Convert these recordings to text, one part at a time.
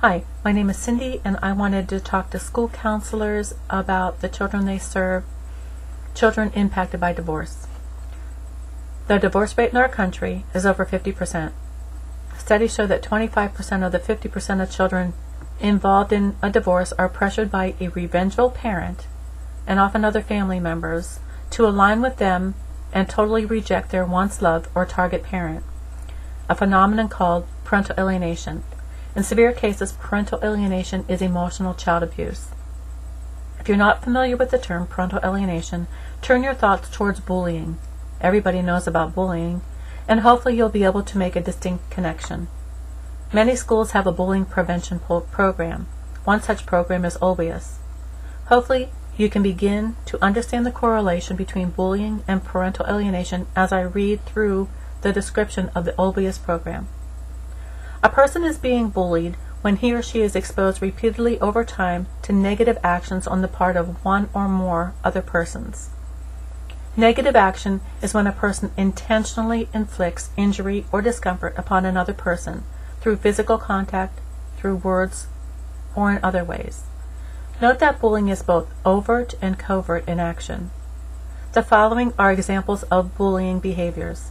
Hi, my name is Cindy, and I wanted to talk to school counselors about the children they serve, children impacted by divorce. The divorce rate in our country is over 50%. Studies show that 25% of the 50% of children involved in a divorce are pressured by a revengeful parent, and often other family members, to align with them and totally reject their once loved or target parent, a phenomenon called parental alienation. In severe cases, parental alienation is emotional child abuse. If you're not familiar with the term parental alienation, turn your thoughts towards bullying. Everybody knows about bullying, and hopefully you'll be able to make a distinct connection. Many schools have a bullying prevention program. One such program is Obvious. Hopefully you can begin to understand the correlation between bullying and parental alienation as I read through the description of the Obvious program. A person is being bullied when he or she is exposed repeatedly over time to negative actions on the part of one or more other persons. Negative action is when a person intentionally inflicts injury or discomfort upon another person through physical contact, through words, or in other ways. Note that bullying is both overt and covert in action. The following are examples of bullying behaviors.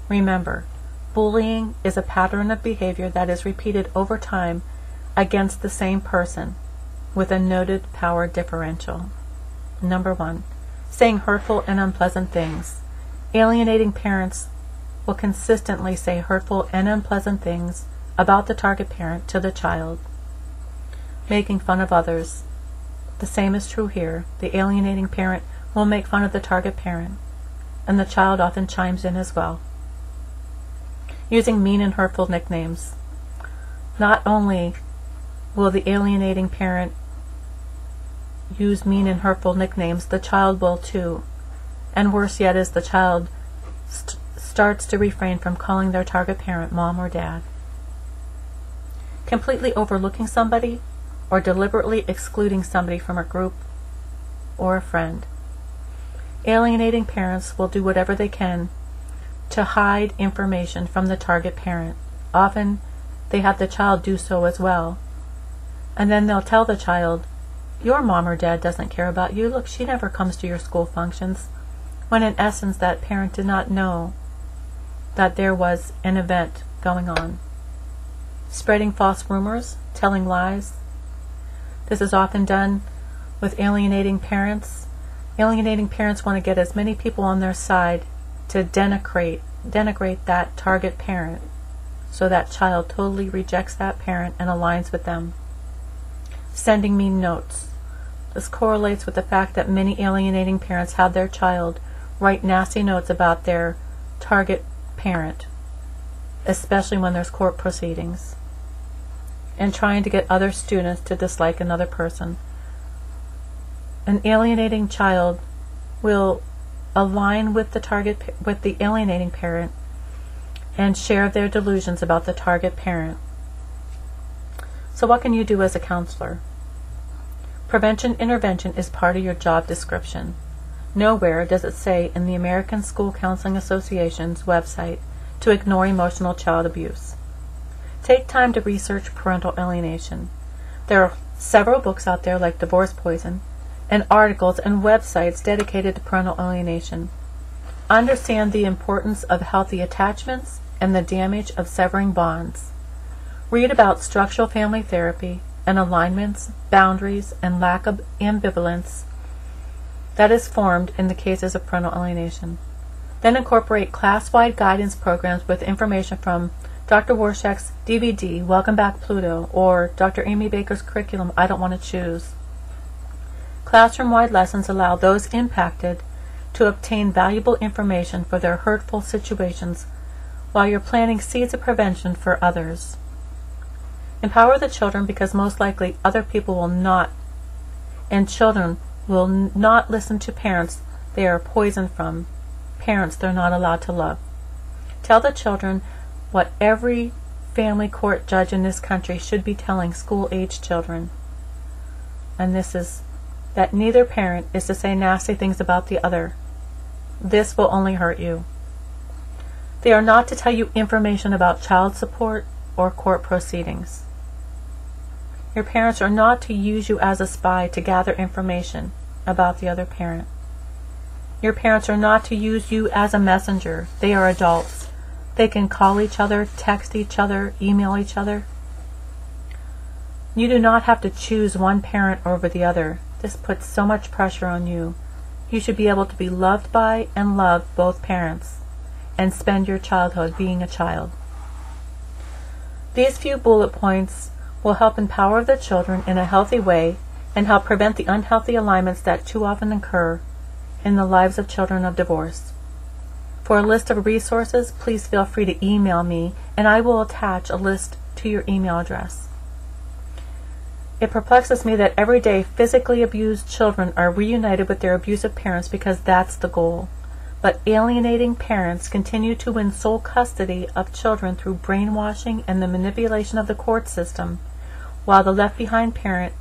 Remember, bullying is a pattern of behavior that is repeated over time against the same person with a noted power differential. Number 1, saying hurtful and unpleasant things. Alienating parents will consistently say hurtful and unpleasant things about the target parent to the child. Making fun of others. The same is true here. The alienating parent will make fun of the target parent, and the child often chimes in as well. Using mean and hurtful nicknames. Not only will the alienating parent use mean and hurtful nicknames, the child will too. And worse yet is the child starts to refrain from calling their target parent mom or dad. Completely overlooking somebody or deliberately excluding somebody from a group or a friend. Alienating parents will do whatever they can to hide information from the target parent. Often they have the child do so as well. And then they'll tell the child, your mom or dad doesn't care about you. Look, she never comes to your school functions. When in essence that parent did not know that there was an event going on. Spreading false rumors, telling lies. This is often done with alienating parents. Alienating parents want to get as many people on their side to denigrate that target parent, so that child totally rejects that parent and aligns with them. Sending mean notes. This correlates with the fact that many alienating parents have their child write nasty notes about their target parent, especially when there's court proceedings, and trying to get other students to dislike another person. An alienating child will align with the alienating parent and share their delusions about the target parent. So what can you do as a counselor? Prevention intervention is part of your job description. Nowhere does it say in the American School Counseling Association's website to ignore emotional child abuse. Take time to research parental alienation. There are several books out there like Divorce Poison, and articles and websites dedicated to parental alienation. Understand the importance of healthy attachments and the damage of severing bonds. Read about structural family therapy and alignments, boundaries, and lack of ambivalence that is formed in the cases of parental alienation. Then incorporate class-wide guidance programs with information from Dr. Warshak's DVD, Welcome Back Pluto, or Dr. Amy Baker's curriculum, I Don't Want to Choose. Classroom-wide lessons allow those impacted to obtain valuable information for their hurtful situations while you're planting seeds of prevention for others. Empower the children, because most likely other people will not, and children will not listen to parents they are poisoned from, parents they're not allowed to love. Tell the children what every family court judge in this country should be telling school-age children. And this is that neither parent is to say nasty things about the other. This will only hurt you. They are not to tell you information about child support or court proceedings. Your parents are not to use you as a spy to gather information about the other parent. Your parents are not to use you as a messenger. They are adults. They can call each other, text each other, email each other. You do not have to choose one parent over the other. This puts so much pressure on you. You should be able to be loved by and love both parents and spend your childhood being a child. These few bullet points will help empower the children in a healthy way and help prevent the unhealthy alignments that too often occur in the lives of children of divorce. For a list of resources, please feel free to email me, and I will attach a list to your email address. It perplexes me that every day physically abused children are reunited with their abusive parents because that's the goal. But alienating parents continue to win sole custody of children through brainwashing and the manipulation of the court system, while the left-behind parent,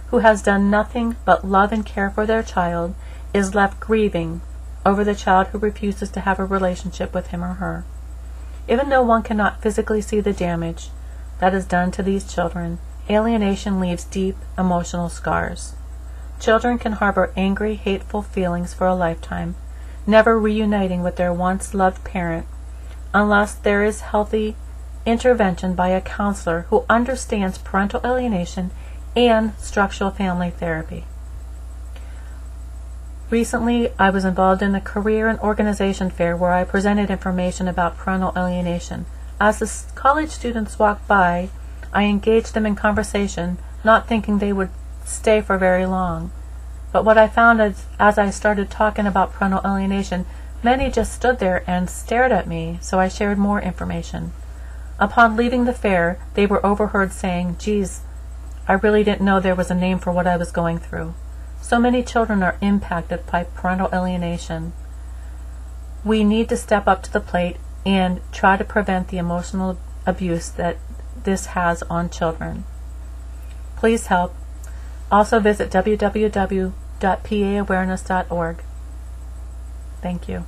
who has done nothing but love and care for their child, is left grieving over the child who refuses to have a relationship with him or her. Even though one cannot physically see the damage that is done to these children, alienation leaves deep emotional scars. Children can harbor angry, hateful feelings for a lifetime, never reuniting with their once loved parent unless there is healthy intervention by a counselor who understands parental alienation and structural family therapy. Recently, I was involved in a career and organization fair where I presented information about parental alienation. As the college students walked by, I engaged them in conversation, not thinking they would stay for very long. But what I found is, as I started talking about parental alienation, many just stood there and stared at me, so I shared more information. Upon leaving the fair, they were overheard saying, "Geez, I really didn't know there was a name for what I was going through." So many children are impacted by parental alienation. We need to step up to the plate and try to prevent the emotional abuse that this has on children. Please help. Also visit www.paawareness.org. Thank you.